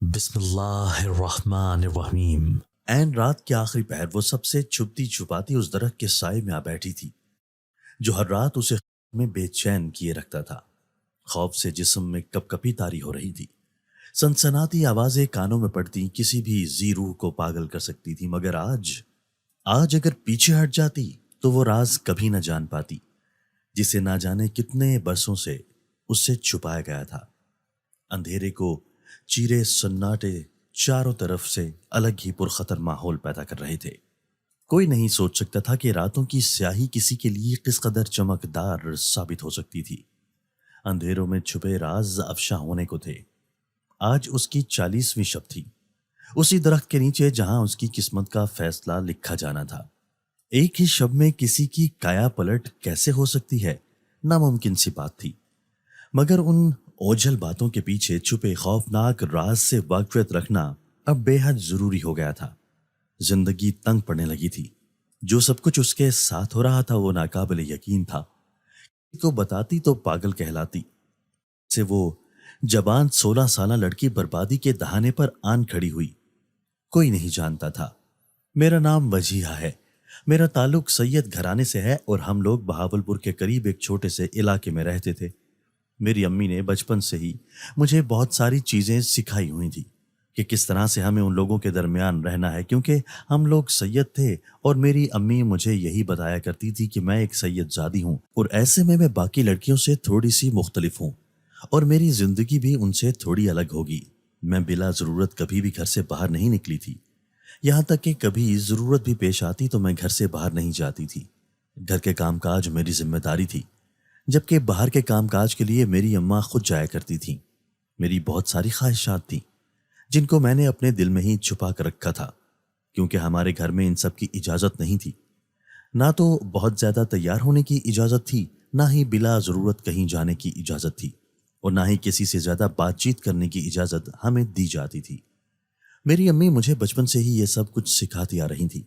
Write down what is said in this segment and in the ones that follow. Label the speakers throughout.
Speaker 1: بسم اللہ الرحمن الرحیم۔
Speaker 2: عین رات کے آخری پہر وہ سب سے چھپتی چھپاتی اس درخت کے سائے میں آ بیٹھی تھی جو ہر رات اسے خواب میں بے چین کیے رکھتا تھا۔ خوف سے جسم میں کپ کپی طاری ہو رہی تھی۔ سنسناتی آوازیں کانوں میں پڑتی کسی بھی ذی روح کو پاگل کر سکتی تھی، مگر آج اگر پیچھے ہٹ جاتی تو وہ راز کبھی نہ جان پاتی جسے نہ جانے کتنے برسوں سے اس سے چھپایا گیا تھا۔ اندھیرے کو چیرے سناٹے چاروں طرف سے الگ ہی پرخطر ماحول پیدا کر رہے تھے۔ کوئی نہیں سوچ سکتا تھا کہ راتوں کی سیاہی کسی کے لیے کس قدر چمکدار ثابت ہو سکتی تھی۔ اندھیروں میں چھپے راز افشاں ہونے کو تھے۔ آج اس کی 40ویں شب تھی، اسی درخت کے نیچے جہاں اس کی قسمت کا فیصلہ لکھا جانا تھا۔ ایک ہی شب میں کسی کی کایا پلٹ کیسے ہو سکتی ہے؟ ناممکن سی بات تھی، مگر ان اوجھل باتوں کے پیچھے چھپے خوفناک راز سے واقفیت رکھنا اب بے حد ضروری ہو گیا تھا۔ زندگی تنگ پڑنے لگی تھی۔ جو سب کچھ اس کے ساتھ ہو رہا تھا وہ ناقابل یقین تھا۔ کسی کو بتاتی تو پاگل کہلاتی، سے وہ جوان 16 سالہ لڑکی بربادی کے دہانے پر آن کھڑی ہوئی۔ کوئی نہیں جانتا تھا۔ میرا نام وجیہہ ہے، میرا تعلق سید گھرانے سے ہے اور ہم لوگ بہاولپور کے قریب ایک چھوٹے سے علاقے میں رہتے تھے۔ میری امی نے بچپن سے ہی مجھے بہت ساری چیزیں سکھائی ہوئی تھی کہ کس طرح سے ہمیں ان لوگوں کے درمیان رہنا ہے، کیونکہ ہم لوگ سید تھے اور میری امی مجھے یہی بتایا کرتی تھی کہ میں ایک سید زادی ہوں اور ایسے میں باقی لڑکیوں سے تھوڑی سی مختلف ہوں اور میری زندگی بھی ان سے تھوڑی الگ ہوگی۔ میں بلا ضرورت کبھی بھی گھر سے باہر نہیں نکلی تھی، یہاں تک کہ کبھی ضرورت بھی پیش آتی تو میں گھر سے باہر نہیں جاتی تھی۔ گھر کے کام کاج میری ذمہ داری تھی، جبکہ باہر کے کام کاج کے لیے میری اماں خود جایا کرتی تھیں۔ میری بہت ساری خواہشات تھیں جن کو میں نے اپنے دل میں ہی چھپا کر رکھا تھا، کیونکہ ہمارے گھر میں ان سب کی اجازت نہیں تھی۔ نہ تو بہت زیادہ تیار ہونے کی اجازت تھی، نہ ہی بلا ضرورت کہیں جانے کی اجازت تھی، اور نہ ہی کسی سے زیادہ بات چیت کرنے کی اجازت ہمیں دی جاتی تھی۔ میری امی مجھے بچپن سے ہی یہ سب کچھ سکھاتی آ رہی تھی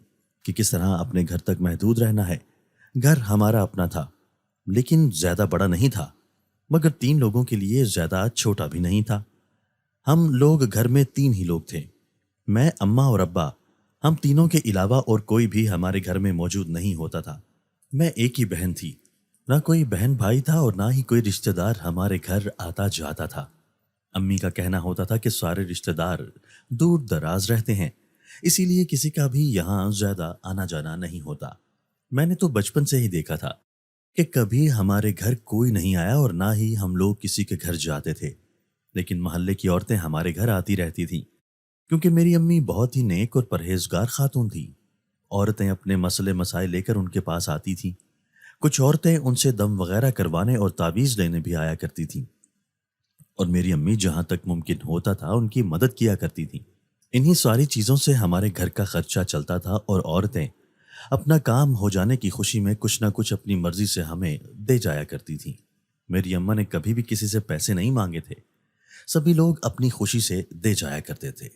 Speaker 2: کہ کس طرح اپنے گھر تک محدود رہنا ہے۔ گھر ہمارا اپنا تھا، لیکن زیادہ بڑا نہیں تھا، مگر 3 لوگوں کے لیے زیادہ چھوٹا بھی نہیں تھا۔ ہم لوگ گھر میں 3 ہی لوگ تھے، میں، اماں اور ابا۔ ہم تینوں کے علاوہ اور کوئی بھی ہمارے گھر میں موجود نہیں ہوتا تھا۔ میں ایک ہی بہن تھی، نہ کوئی بہن بھائی تھا اور نہ ہی کوئی رشتہ دار ہمارے گھر آتا جاتا تھا۔ امی کا کہنا ہوتا تھا کہ سارے رشتہ دار دور دراز رہتے ہیں، اسی لیے کسی کا بھی یہاں زیادہ آنا جانا نہیں ہوتا۔ میں نے تو بچپن سے ہی دیکھا تھا کہ کبھی ہمارے گھر کوئی نہیں آیا اور نہ ہی ہم لوگ کسی کے گھر جاتے تھے، لیکن محلے کی عورتیں ہمارے گھر آتی رہتی تھیں، کیونکہ میری امی بہت ہی نیک اور پرہیزگار خاتون تھیں۔ عورتیں اپنے مسئلے مسائل لے کر ان کے پاس آتی تھیں۔ کچھ عورتیں ان سے دم وغیرہ کروانے اور تعویذ لینے بھی آیا کرتی تھیں، اور میری امی جہاں تک ممکن ہوتا تھا ان کی مدد کیا کرتی تھیں۔ انہی ساری چیزوں سے ہمارے گھر کا خرچہ چلتا تھا اور عورتیں اپنا کام ہو جانے کی خوشی میں کچھ نہ کچھ اپنی مرضی سے ہمیں دے جایا کرتی تھیں۔ میری اماں نے کبھی بھی کسی سے پیسے نہیں مانگے تھے، سبھی لوگ اپنی خوشی سے دے جایا کرتے تھے۔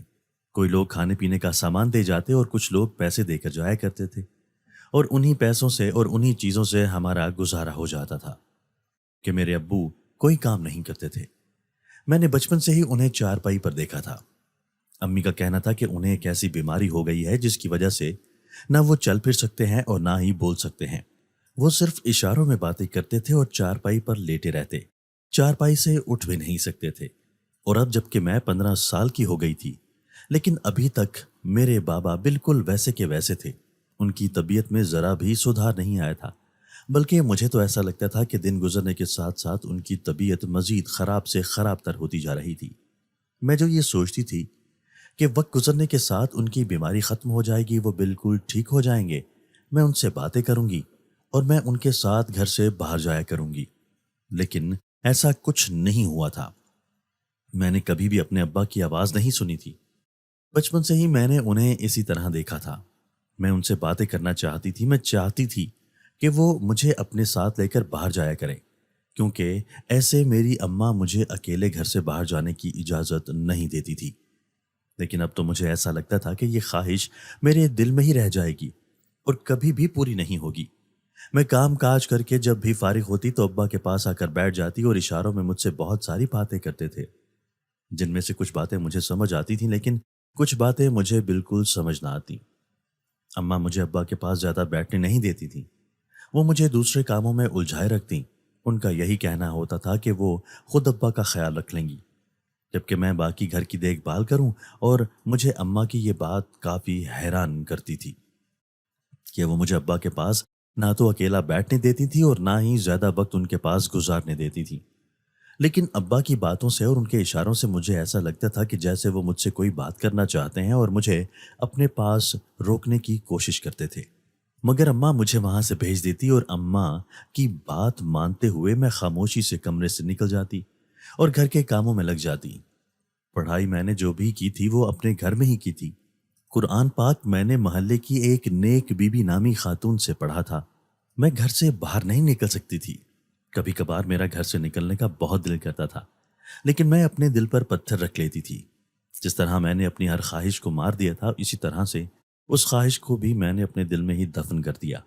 Speaker 2: کوئی لوگ کھانے پینے کا سامان دے جاتے اور کچھ لوگ پیسے دے کر جایا کرتے تھے، اور انہی پیسوں سے اور انہی چیزوں سے ہمارا گزارا ہو جاتا تھا کہ میرے ابو کوئی کام نہیں کرتے تھے۔ میں نے بچپن سے ہی انہیں چارپائی پر دیکھا تھا۔ امی کا کہنا تھا کہ انہیں ایک ایسی بیماری ہو گئی ہے جس کی وجہ سے نہ وہ چل پھر سکتے ہیں اور نہ ہی بول سکتے ہیں۔ وہ صرف اشاروں میں باتیں کرتے تھے اور چارپائی پر لیٹے رہتے، چارپائی سے اٹھ بھی نہیں سکتے تھے۔ اور اب جبکہ میں 15 سال کی ہو گئی تھی، لیکن ابھی تک میرے بابا بالکل ویسے کے ویسے تھے۔ ان کی طبیعت میں ذرا بھی سدھار نہیں آیا تھا، بلکہ مجھے تو ایسا لگتا تھا کہ دن گزرنے کے ساتھ ساتھ ان کی طبیعت مزید خراب سے خراب تر ہوتی جا رہی تھی۔ میں جو یہ سوچتی تھی کہ وقت گزرنے کے ساتھ ان کی بیماری ختم ہو جائے گی، وہ بالکل ٹھیک ہو جائیں گے، میں ان سے باتیں کروں گی اور میں ان کے ساتھ گھر سے باہر جایا کروں گی، لیکن ایسا کچھ نہیں ہوا تھا۔ میں نے کبھی بھی اپنے ابا کی آواز نہیں سنی تھی۔ بچپن سے ہی میں نے انہیں اسی طرح دیکھا تھا۔ میں ان سے باتیں کرنا چاہتی تھی، میں چاہتی تھی کہ وہ مجھے اپنے ساتھ لے کر باہر جایا کریں، کیونکہ ایسے میری اماں مجھے اکیلے گھر سے باہر جانے کی اجازت نہیں دیتی تھی۔ لیکن اب تو مجھے ایسا لگتا تھا کہ یہ خواہش میرے دل میں ہی رہ جائے گی اور کبھی بھی پوری نہیں ہوگی۔ میں کام کاج کر کے جب بھی فارغ ہوتی تو ابا کے پاس آ کر بیٹھ جاتی اور اشاروں میں مجھ سے بہت ساری باتیں کرتے تھے۔ جن میں سے کچھ باتیں مجھے سمجھ آتی تھیں لیکن کچھ باتیں مجھے بالکل سمجھ نہ آتی۔ اماں مجھے ابا کے پاس زیادہ بیٹھنے نہیں دیتی تھیں، وہ مجھے دوسرے کاموں میں الجھائے رکھتیں۔ ان کا یہی کہنا ہوتا تھا کہ وہ خود ابا کا خیال رکھ لیں گی، جبکہ میں باقی گھر کی دیکھ بھال کروں، اور مجھے اماں کی یہ بات کافی حیران کرتی تھی کہ وہ مجھے ابا کے پاس نہ تو اکیلا بیٹھنے دیتی تھی اور نہ ہی زیادہ وقت ان کے پاس گزارنے دیتی تھی۔ لیکن ابا کی باتوں سے اور ان کے اشاروں سے مجھے ایسا لگتا تھا کہ جیسے وہ مجھ سے کوئی بات کرنا چاہتے ہیں اور مجھے اپنے پاس روکنے کی کوشش کرتے تھے، مگر اماں مجھے وہاں سے بھیج دیتی اور اماں کی بات مانتے ہوئے میں خاموشی سے کمرے سے نکل جاتی اور گھر کے کاموں میں لگ جاتی۔ پڑھائی میں نے جو بھی کی تھی وہ اپنے گھر میں ہی کی تھی۔ قرآن پاک میں نے محلے کی ایک نیک بی بی نامی خاتون سے پڑھا تھا۔ میں گھر سے باہر نہیں نکل سکتی تھی۔ کبھی کبھار میرا گھر سے نکلنے کا بہت دل کرتا تھا، لیکن میں اپنے دل پر پتھر رکھ لیتی تھی۔ جس طرح میں نے اپنی ہر خواہش کو مار دیا تھا، اسی طرح سے اس خواہش کو بھی میں نے اپنے دل میں ہی دفن کر دیا۔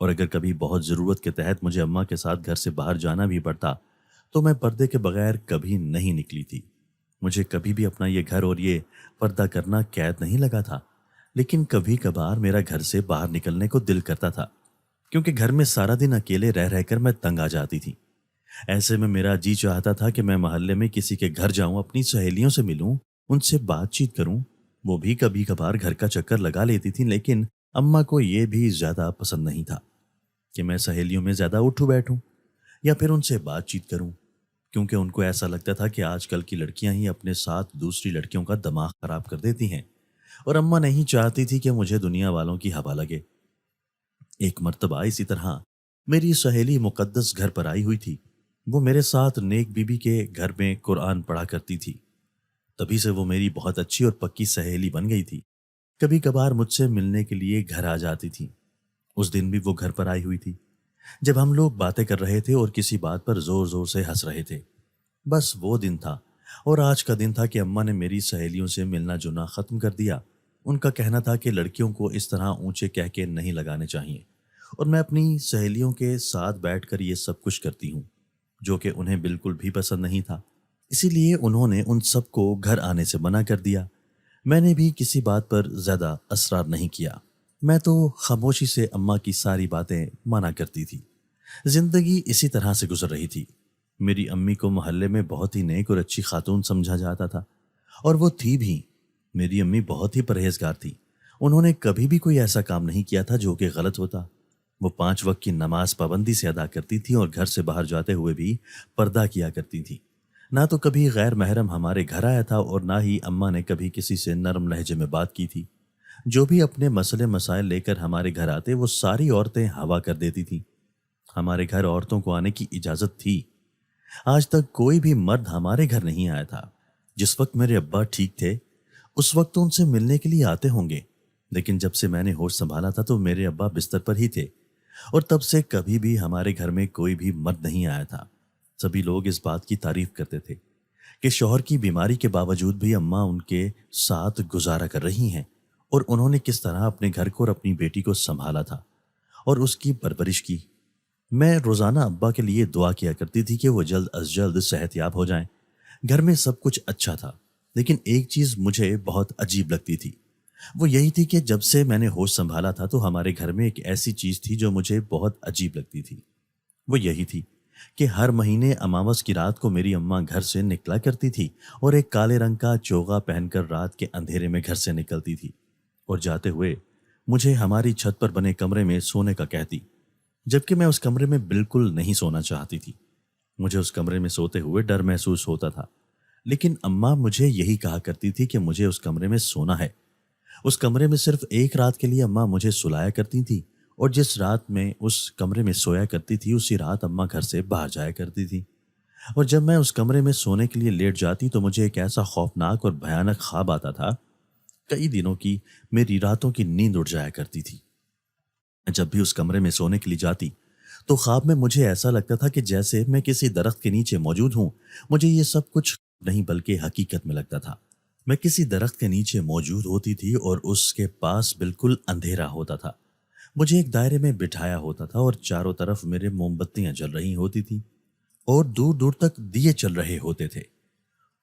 Speaker 2: اور اگر کبھی بہت ضرورت کے تحت مجھے اماں کے ساتھ گھر سے باہر جانا بھی پڑتا تو میں پردے کے بغیر کبھی نہیں نکلی تھی۔ مجھے کبھی بھی اپنا یہ گھر اور یہ پردہ کرنا قید نہیں لگا تھا، لیکن کبھی کبھار میرا گھر سے باہر نکلنے کو دل کرتا تھا، کیونکہ گھر میں سارا دن اکیلے رہ رہ کر میں تنگ آ جاتی تھی۔ ایسے میں میرا جی چاہتا تھا کہ میں محلے میں کسی کے گھر جاؤں، اپنی سہیلیوں سے ملوں، ان سے بات چیت کروں۔ وہ بھی کبھی کبھار گھر کا چکر لگا لیتی تھی، لیکن اماں کو یہ بھی زیادہ پسند نہیں تھا کہ میں سہیلیوں میں زیادہ اٹھوں بیٹھوں یا پھر ان سے بات چیت کروں، کیونکہ ان کو ایسا لگتا تھا کہ آج کل کی لڑکیاں ہی اپنے ساتھ دوسری لڑکیوں کا دماغ خراب کر دیتی ہیں، اور اماں نہیں چاہتی تھی کہ مجھے دنیا والوں کی ہوا لگے۔ ایک مرتبہ اسی طرح میری سہیلی مقدس گھر پر آئی ہوئی تھی۔ وہ میرے ساتھ نیک بی بی کے گھر میں قرآن پڑھا کرتی تھی، تبھی سے وہ میری بہت اچھی اور پکی سہیلی بن گئی تھی۔ کبھی کبھار مجھ سے ملنے کے لیے گھر آ جاتی تھی۔ اس دن بھی وہ گھر پر آئی ہوئی تھی، جب ہم لوگ باتیں کر رہے تھے اور کسی بات پر زور زور سے ہنس رہے تھے۔ بس وہ دن تھا اور آج کا دن تھا کہ اماں نے میری سہیلیوں سے ملنا جلنا ختم کر دیا۔ ان کا کہنا تھا کہ لڑکیوں کو اس طرح اونچے کہہ کے نہیں لگانے چاہیے، اور میں اپنی سہیلیوں کے ساتھ بیٹھ کر یہ سب کچھ کرتی ہوں، جو کہ انہیں بالکل بھی پسند نہیں تھا۔ اسی لیے انہوں نے ان سب کو گھر آنے سے منع کر دیا۔ میں نے بھی کسی بات پر زیادہ اصرار نہیں کیا، میں تو خاموشی سے اماں کی ساری باتیں مانا کرتی تھی۔ زندگی اسی طرح سے گزر رہی تھی۔ میری امی کو محلے میں بہت ہی نیک اور اچھی خاتون سمجھا جاتا تھا، اور وہ تھی بھی۔ میری امی بہت ہی پرہیزگار تھی، انہوں نے کبھی بھی کوئی ایسا کام نہیں کیا تھا جو کہ غلط ہوتا۔ وہ 5 وقت کی نماز پابندی سے ادا کرتی تھی اور گھر سے باہر جاتے ہوئے بھی پردہ کیا کرتی تھی۔ نہ تو کبھی غیر محرم ہمارے گھر آیا تھا اور نہ ہی اماں نے کبھی کسی سے نرم لہجے میں بات کی تھی۔ جو بھی اپنے مسئلے مسائل لے کر ہمارے گھر آتے وہ ساری عورتیں ہوا کر دیتی تھیں۔ ہمارے گھر عورتوں کو آنے کی اجازت تھی۔ آج تک کوئی بھی مرد ہمارے گھر نہیں آیا تھا۔ جس وقت میرے ابا ٹھیک تھے اس وقت تو ان سے ملنے کے لیے آتے ہوں گے، لیکن جب سے میں نے ہوش سنبھالا تھا تو میرے ابا بستر پر ہی تھے، اور تب سے کبھی بھی ہمارے گھر میں کوئی بھی مرد نہیں آیا تھا۔ سبھی لوگ اس بات کی تعریف کرتے تھے کہ شوہر کی بیماری کے باوجود بھی اماں ان کے ساتھ گزارا کر رہی ہیں، اور انہوں نے کس طرح اپنے گھر کو اور اپنی بیٹی کو سنبھالا تھا اور اس کی پرورش کی۔ میں روزانہ ابا کے لیے دعا کیا کرتی تھی کہ وہ جلد از جلد صحت یاب ہو جائیں۔ گھر میں سب کچھ اچھا تھا، لیکن ایک چیز مجھے بہت عجیب لگتی تھی۔ وہ یہی تھی کہ جب سے میں نے ہوش سنبھالا تھا تو ہمارے گھر میں ایک ایسی چیز تھی جو مجھے بہت عجیب لگتی تھی۔ وہ یہی تھی کہ ہر مہینے اماوس کی رات کو میری اماں گھر سے نکلا کرتی تھی اور ایک کالے رنگ کا چوغا پہن کر رات کے اندھیرے میں گھر سے نکلتی تھی، اور جاتے ہوئے مجھے ہماری چھت پر بنے کمرے میں سونے کا کہتی، جبکہ میں اس کمرے میں بالکل نہیں سونا چاہتی تھی۔ مجھے اس کمرے میں سوتے ہوئے ڈر محسوس ہوتا تھا، لیکن اماں مجھے یہی کہا کرتی تھی کہ مجھے اس کمرے میں سونا ہے۔ اس کمرے میں صرف ایک رات کے لیے اماں مجھے سلایا کرتی تھی، اور جس رات میں اس کمرے میں سویا کرتی تھی اسی رات اماں گھر سے باہر جایا کرتی تھی، اور جب میں اس کمرے میں سونے کے لیے لیٹ جاتی تو مجھے ایک ایسا خوفناک اور بھیانک خواب آتا تھا، کئی دنوں کی میری راتوں کی نیند اڑ جایا کرتی تھی۔ جب بھی اس کمرے میں سونے کے لیے جاتی تو خواب میں مجھے ایسا لگتا تھا کہ جیسے میں کسی درخت کے نیچے موجود ہوں۔ مجھے یہ سب کچھ نہیں بلکہ حقیقت میں لگتا تھا۔ میں کسی درخت کے نیچے موجود ہوتی تھی اور اس کے پاس بالکل اندھیرا ہوتا تھا۔ مجھے ایک دائرے میں بٹھایا ہوتا تھا اور چاروں طرف میرے موم بتیاں جل رہی ہوتی تھی اور دور دور تک دیے چل رہے ہوتے تھے۔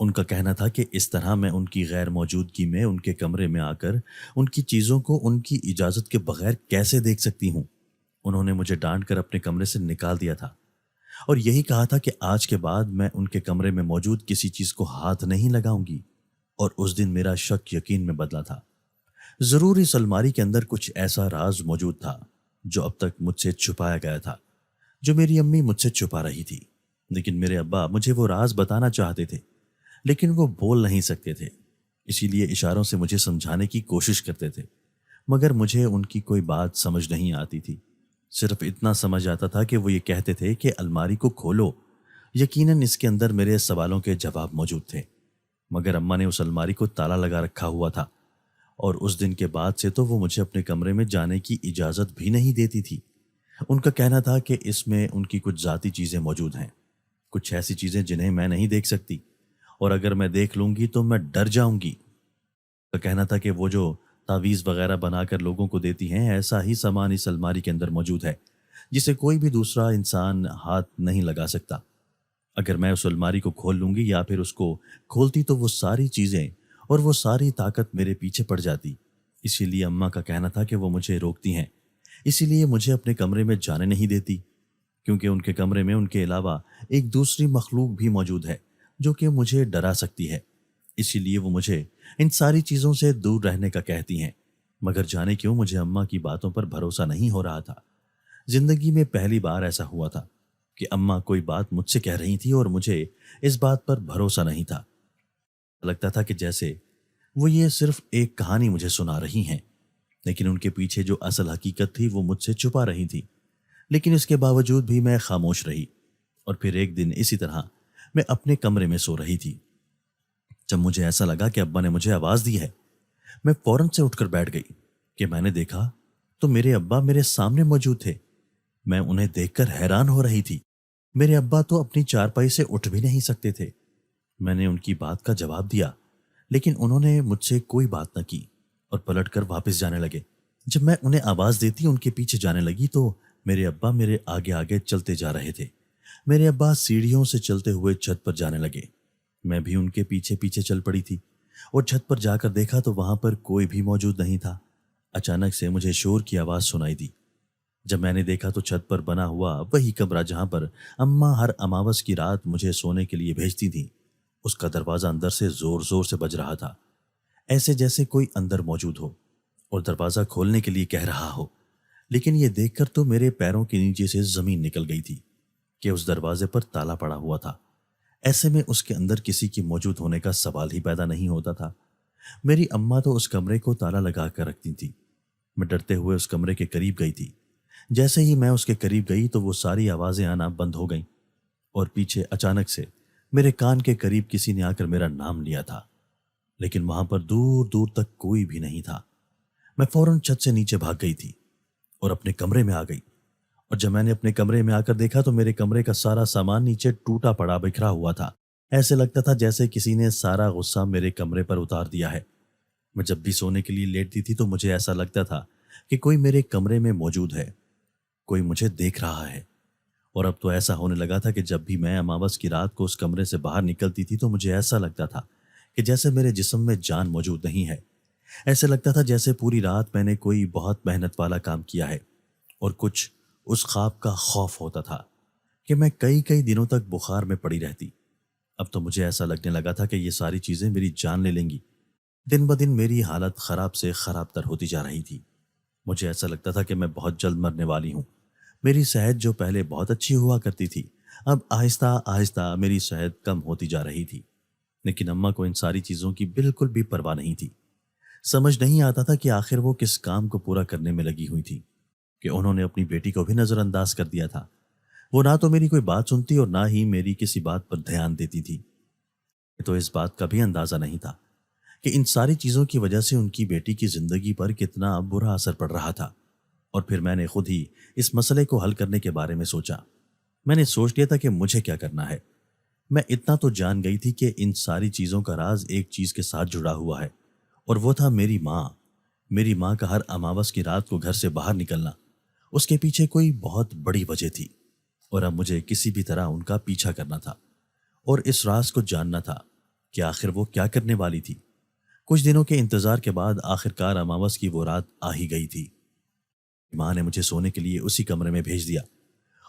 Speaker 2: ان کا کہنا تھا کہ اس طرح میں ان کی غیر موجودگی میں ان کے کمرے میں آ کر ان کی چیزوں کو ان کی اجازت کے بغیر کیسے دیکھ سکتی ہوں۔ انہوں نے مجھے ڈانٹ کر اپنے کمرے سے نکال دیا تھا اور یہی کہا تھا کہ آج کے بعد میں ان کے کمرے میں موجود کسی چیز کو ہاتھ نہیں لگاؤں گی، اور اس دن میرا شک یقین میں بدلا تھا۔ ضرور اس الماری کے اندر کچھ ایسا راز موجود تھا جو اب تک مجھ سے چھپایا گیا تھا، جو میری امی مجھ سے چھپا رہی تھی، لیکن میرے ابا مجھے وہ راز بتانا چاہتے تھے لیکن وہ بول نہیں سکتے تھے، اسی لیے اشاروں سے مجھے سمجھانے کی کوشش کرتے تھے، مگر مجھے ان کی کوئی بات سمجھ نہیں آتی تھی۔ صرف اتنا سمجھ آتا تھا کہ وہ یہ کہتے تھے کہ الماری کو کھولو، یقیناً اس کے اندر میرے سوالوں کے جواب موجود تھے، مگر اماں نے اس الماری کو تالا لگا رکھا ہوا تھا، اور اس دن کے بعد سے تو وہ مجھے اپنے کمرے میں جانے کی اجازت بھی نہیں دیتی تھی۔ ان کا کہنا تھا کہ اس میں ان کی کچھ ذاتی چیزیں موجود ہیں، کچھ ایسی چیزیں جنہیں میں نہیں دیکھ سکتی، اور اگر میں دیکھ لوں گی تو میں ڈر جاؤں گی۔ ان کا کہنا تھا کہ وہ جو تعویذ وغیرہ بنا کر لوگوں کو دیتی ہیں، ایسا ہی سامان اس الماری کے اندر موجود ہے جسے کوئی بھی دوسرا انسان ہاتھ نہیں لگا سکتا۔ اگر میں اس الماری کو کھول لوں گی یا پھر اس کو کھولتی تو وہ ساری چیزیں اور وہ ساری طاقت میرے پیچھے پڑ جاتی۔ اسی لیے اماں کا کہنا تھا کہ وہ مجھے روکتی ہیں، اسی لیے مجھے اپنے کمرے میں جانے نہیں دیتی، کیونکہ ان کے کمرے میں ان کے علاوہ ایک دوسری مخلوق بھی موجود ہے جو کہ مجھے ڈرا سکتی ہے۔ اسی لیے وہ مجھے ان ساری چیزوں سے دور رہنے کا کہتی ہیں، مگر جانے کیوں مجھے اماں کی باتوں پر بھروسہ نہیں ہو رہا تھا۔ زندگی میں پہلی بار ایسا ہوا تھا کہ اماں کوئی بات مجھ سے کہہ رہی تھی اور مجھے اس بات پر بھروسہ نہیں تھا۔ لگتا تھا کہ جیسے وہ یہ صرف ایک کہانی مجھے سنا رہی ہیں، لیکن ان کے پیچھے جو اصل حقیقت تھی وہ مجھ سے چھپا رہی تھی۔ لیکن اس کے باوجود بھی میں خاموش رہی، اور پھر ایک دن اسی طرح میں اپنے کمرے میں سو رہی تھی۔ جب مجھے ایسا لگا کہ ابا نے مجھے آواز دی ہے، میں فوراً سے اٹھ کر بیٹھ گئی کہ میں نے دیکھا تو میرے ابا میرے سامنے موجود تھے۔ میں انہیں دیکھ کر حیران ہو رہی تھی۔ میرے ابا تو اپنی چارپائی سے اٹھ بھی نہیں سکتے تھے۔ میں نے ان کی بات کا جواب دیا، لیکن انہوں نے مجھ سے کوئی بات نہ کی اور پلٹ کر واپس جانے لگے۔ جب میں انہیں آواز دیتی ان کے پیچھے جانے لگی تو میرے ابا میرے آگے آگے چلتے جا رہے تھے۔ میرے ابا سیڑھیوں سے چلتے ہوئے چھت پر جانے لگے، میں بھی ان کے پیچھے پیچھے چل پڑی تھی، اور چھت پر جا کر دیکھا تو وہاں پر کوئی بھی موجود نہیں تھا۔ اچانک سے مجھے شور کی آواز سنائی دی۔ جب میں نے دیکھا تو چھت پر بنا ہوا وہی کمرہ جہاں پر اماں ہر اماوس کی رات مجھے سونے کے لیے بھیجتی تھیں، اس کا دروازہ اندر سے زور زور سے بج رہا تھا، ایسے جیسے کوئی اندر موجود ہو اور دروازہ کھولنے کے لیے کہہ رہا ہو۔ لیکن یہ دیکھ کر تو میرے پیروں کے نیچے سے زمین نکل گئی تھی کہ اس دروازے پر تالا پڑا ہوا تھا۔ ایسے میں اس کے اندر کسی کی موجود ہونے کا سوال ہی پیدا نہیں ہوتا تھا۔ میری اماں تو اس کمرے کو تالا لگا کر رکھتی تھی۔ میں ڈرتے ہوئے اس کمرے کے قریب گئی تھی۔ جیسے ہی میں اس کے قریب گئی تو وہ ساری آوازیں آنا بند ہو گئیں، اور پیچھے اچانک سے میرے کان کے قریب کسی نے آ کر میرا نام لیا تھا، لیکن وہاں پر دور دور تک کوئی بھی نہیں تھا۔ میں فوراً چھت سے نیچے بھاگ گئی تھی اور اپنے کمرے میں آ گئی، اور جب میں نے اپنے کمرے میں آ کر دیکھا تو میرے کمرے کا سارا سامان نیچے ٹوٹا پڑا بکھرا ہوا تھا۔ ایسے لگتا تھا جیسے کسی نے سارا غصہ میرے کمرے پر اتار دیا ہے۔ میں جب بھی سونے کے لیے لیٹتی تھی تو مجھے ایسا لگتا تھا کہ کوئی میرے کمرے میں موجود ہے، کوئی مجھے دیکھ رہا ہے۔ اور اب تو ایسا ہونے لگا تھا کہ جب بھی میں اماوس کی رات کو اس کمرے سے باہر نکلتی تھی تو مجھے ایسا لگتا تھا کہ جیسے میرے جسم میں جان موجود نہیں ہے۔ ایسے لگتا تھا جیسے پوری رات میں نے کوئی بہت محنت والا کام کیا ہے، اور کچھ اس خواب کا خوف ہوتا تھا کہ میں کئی کئی دنوں تک بخار میں پڑی رہتی۔ اب تو مجھے ایسا لگنے لگا تھا کہ یہ ساری چیزیں میری جان لے لیں گی۔ دن بدن میری حالت خراب سے خراب تر ہوتی جا رہی تھی۔ مجھے ایسا لگتا تھا کہ میں بہت جلد مرنے والی ہوں۔ میری صحت جو پہلے بہت اچھی ہوا کرتی تھی، اب آہستہ آہستہ میری صحت کم ہوتی جا رہی تھی۔ لیکن اماں کو ان ساری چیزوں کی بالکل بھی پرواہ نہیں تھی۔ سمجھ نہیں آتا تھا کہ آخر وہ کس کام کو پورا کرنے میں لگی ہوئی تھی کہ انہوں نے اپنی بیٹی کو بھی نظر انداز کر دیا تھا۔ وہ نہ تو میری کوئی بات سنتی اور نہ ہی میری کسی بات پر دھیان دیتی تھی۔ تو اس بات کا بھی اندازہ نہیں تھا کہ ان ساری چیزوں کی وجہ سے ان کی بیٹی کی زندگی پر کتنا برا اثر پڑ رہا تھا۔ اور پھر میں نے خود ہی اس مسئلے کو حل کرنے کے بارے میں سوچا۔ میں نے سوچ لیا تھا کہ مجھے کیا کرنا ہے۔ میں اتنا تو جان گئی تھی کہ ان ساری چیزوں کا راز ایک چیز کے ساتھ جڑا ہوا ہے، اور وہ تھا میری ماں۔ میری ماں کا ہر اماوس کی رات کو گھر سے باہر نکلنا، اس کے پیچھے کوئی بہت بڑی وجہ تھی، اور اب مجھے کسی بھی طرح ان کا پیچھا کرنا تھا اور اس راز کو جاننا تھا کہ آخر وہ کیا کرنے والی تھی۔ کچھ دنوں کے انتظار کے بعد آخرکار اماوس کی وہ رات آ ہی گئی تھی۔ ماں نے مجھے سونے کے لیے اسی کمرے میں بھیج دیا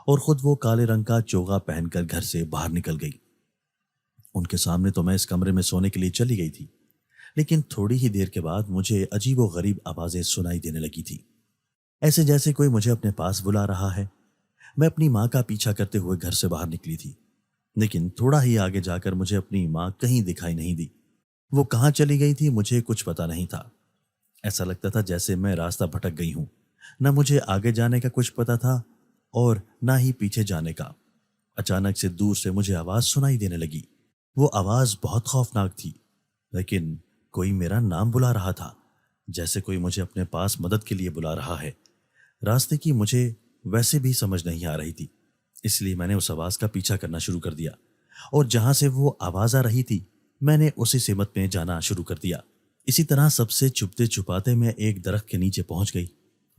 Speaker 2: اور خود وہ کالے رنگ کا چوغا پہن کر گھر سے باہر نکل گئی۔ ان کے سامنے تو میں اس کمرے میں سونے کے لیے چلی گئی تھی، لیکن تھوڑی ہی دیر کے بعد مجھے عجیب و غریب آوازیں سنائی دینے لگی تھی، ایسے جیسے کوئی مجھے اپنے پاس بلا رہا ہے۔ میں اپنی ماں کا پیچھا کرتے ہوئے گھر سے باہر نکلی تھی، لیکن تھوڑا ہی آگے جا کر مجھے اپنی ماں کہیں دکھائی نہیں دی۔ وہ کہاں چلی گئی تھی مجھے کچھ پتا نہیں تھا۔ ایسا لگتا تھا جیسے میں راستہ بھٹک گئی ہوں، نہ مجھے آگے جانے کا کچھ پتا تھا اور نہ ہی پیچھے جانے کا۔ اچانک سے دور سے مجھے آواز سنائی دینے لگی۔ وہ آواز بہت خوفناک تھی، لیکن کوئی میرا نام بلا رہا تھا، جیسے کوئی مجھے اپنے پاس مدد کے لیے بلا رہا ہے۔ راستے کی مجھے ویسے بھی سمجھ نہیں آ رہی تھی، اس لیے میں نے اس آواز کا پیچھا کرنا شروع کر دیا، اور جہاں سے وہ آواز آ رہی تھی میں نے اسی سمت میں جانا شروع کر دیا۔ اسی طرح سب سے چھپتے چھپاتے میں ایک درخت کے نیچے پہنچ گئی۔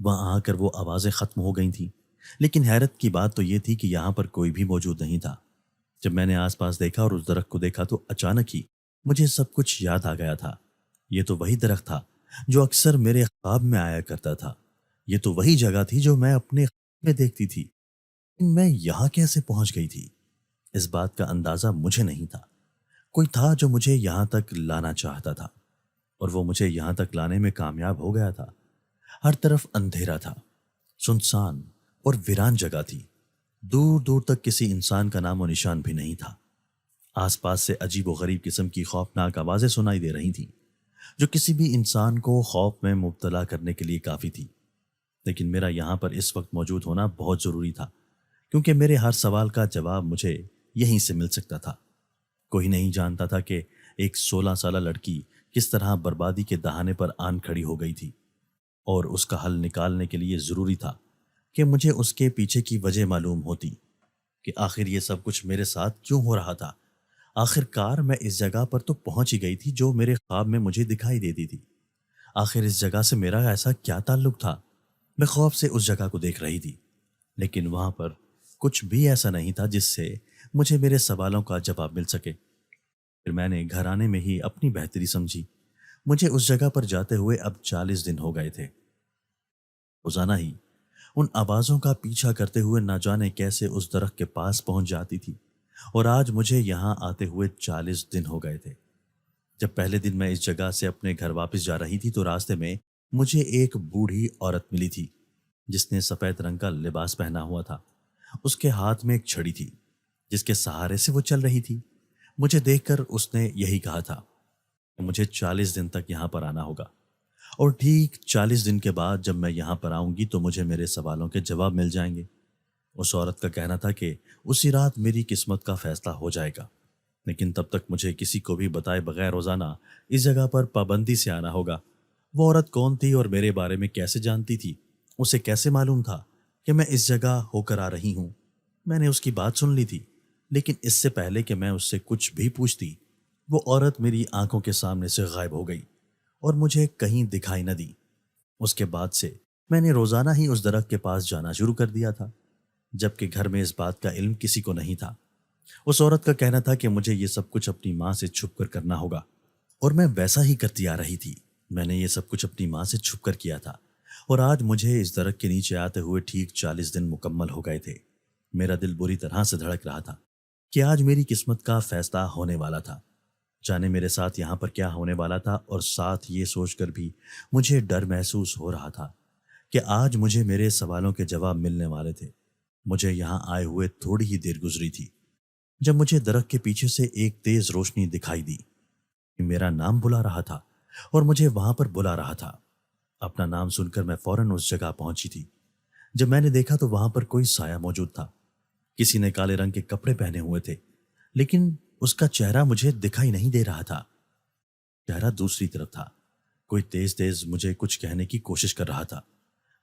Speaker 2: وہاں آ کر وہ آوازیں ختم ہو گئی تھیں، لیکن حیرت کی بات تو یہ تھی کہ یہاں پر کوئی بھی موجود نہیں تھا۔ جب میں نے آس پاس دیکھا اور اس درخت کو دیکھا تو اچانک ہی مجھے سب کچھ یاد آ گیا تھا۔ یہ تو وہی درخت تھا جو اکثر میرے خواب میں آیا کرتا تھا، یہ تو وہی جگہ تھی جو میں اپنے خواب میں دیکھتی تھی۔ میں یہاں کیسے پہنچ گئی تھی؟ اس بات کا اندازہ مجھے نہیں تھا۔ کوئی تھا جو مجھے یہاں تک لانا چاہتا تھا، اور وہ مجھے یہاں تک لانے میں کامیاب ہو گیا تھا۔ ہر طرف اندھیرا تھا، سنسان اور ویران جگہ تھی، دور دور تک کسی انسان کا نام و نشان بھی نہیں تھا۔ آس پاس سے عجیب و غریب قسم کی خوفناک آوازیں سنائی دے رہی تھیں، جو کسی بھی انسان کو خوف میں مبتلا کرنے کے لیے کافی تھی۔ لیکن میرا یہاں پر اس وقت موجود ہونا بہت ضروری تھا، کیونکہ میرے ہر سوال کا جواب مجھے یہیں سے مل سکتا تھا۔ کوئی نہیں جانتا تھا کہ ایک 16 سالہ لڑکی کس طرح بربادی کے دہانے پر آن کھڑی ہو گئی تھی، اور اس کا حل نکالنے کے لیے ضروری تھا کہ مجھے اس کے پیچھے کی وجہ معلوم ہوتی کہ آخر یہ سب کچھ میرے ساتھ کیوں ہو رہا تھا۔ آخر کار میں اس جگہ پر تو پہنچ ہی گئی تھی جو میرے خواب میں مجھے دکھائی دیتی تھی۔ آخر اس جگہ سے میرا ایسا کیا تعلق تھا؟ میں خوف سے اس جگہ کو دیکھ رہی تھی، لیکن وہاں پر کچھ بھی ایسا نہیں تھا جس سے مجھے میرے سوالوں کا جواب مل سکے۔ پھر میں نے گھر آنے میں ہی اپنی بہتری سمجھی۔ مجھے اس جگہ پر جاتے ہوئے اب 40 دن ہو گئے تھے۔ روزانہ ہی ان آوازوں کا پیچھا کرتے ہوئے نہ جانے کیسے اس درخت کے پاس پہنچ جاتی تھی، اور آج مجھے یہاں آتے ہوئے 40 دن ہو گئے تھے۔ جب پہلے دن میں اس جگہ سے اپنے گھر واپس جا رہی تھی تو راستے میں مجھے ایک بوڑھی عورت ملی تھی جس نے سفید رنگ کا لباس پہنا ہوا تھا۔ اس کے ہاتھ میں ایک چھڑی تھی جس کے سہارے سے وہ چل رہی تھی۔ مجھے دیکھ کر اس نے یہی کہا تھا کہ مجھے 40 دن تک یہاں پر آنا ہوگا، اور ٹھیک 40 دن کے بعد جب میں یہاں پر آؤں گی تو مجھے میرے سوالوں کے جواب مل جائیں گے۔ اس عورت کا کہنا تھا کہ اسی رات میری قسمت کا فیصلہ ہو جائے گا، لیکن تب تک مجھے کسی کو بھی بتائے بغیر روزانہ اس جگہ پر پابندی سے آنا ہوگا۔ وہ عورت کون تھی اور میرے بارے میں کیسے جانتی تھی؟ اسے کیسے معلوم تھا کہ میں اس جگہ ہو کر آ رہی ہوں؟ میں نے اس کی بات سن لی تھی، لیکن اس سے پہلے کہ میں اس سے کچھ بھی پوچھتی وہ عورت میری آنکھوں کے سامنے سے غائب ہو گئی اور مجھے کہیں دکھائی نہ دی۔ اس کے بعد سے میں نے روزانہ ہی اس درخت کے پاس جانا شروع کر دیا تھا، جبکہ گھر میں اس بات کا علم کسی کو نہیں تھا۔ اس عورت کا کہنا تھا کہ مجھے یہ سب کچھ اپنی ماں سے چھپ کر کرنا ہوگا، اور میں ویسا ہی کرتی آ رہی تھی۔ میں نے یہ سب کچھ اپنی ماں سے چھپ کر کیا تھا، اور آج مجھے اس درخت کے نیچے آتے ہوئے ٹھیک 40 دن مکمل ہو گئے تھے۔ میرا دل بری طرح سے دھڑک رہا تھا کہ آج میری قسمت کا فیصلہ ہونے والا تھا۔ جانے میرے ساتھ یہاں پر کیا ہونے والا تھا، اور ساتھ یہ سوچ کر بھی مجھے ڈر محسوس ہو رہا تھا کہ آج مجھے میرے سوالوں کے جواب ملنے والے تھے۔ مجھے یہاں آئے ہوئے تھوڑی ہی دیر گزری تھی جب مجھے درخت کے پیچھے سے ایک تیز روشنی دکھائی دی۔ میرا نام بلا رہا تھا اور مجھے وہاں پر بلا رہا تھا۔ اپنا نام سن کر میں فوراً اس جگہ پہنچی تھی۔ جب میں نے دیکھا تو وہاں پر کوئی سایہ موجود تھا۔ کسی نے کالے رنگ کے کپڑے پہنے ہوئے تھے، لیکن اس کا چہرہ مجھے دکھائی نہیں دے رہا تھا۔ چہرہ دوسری طرف تھا۔ کوئی تیز تیز مجھے کچھ کہنے کی کوشش کر رہا تھا۔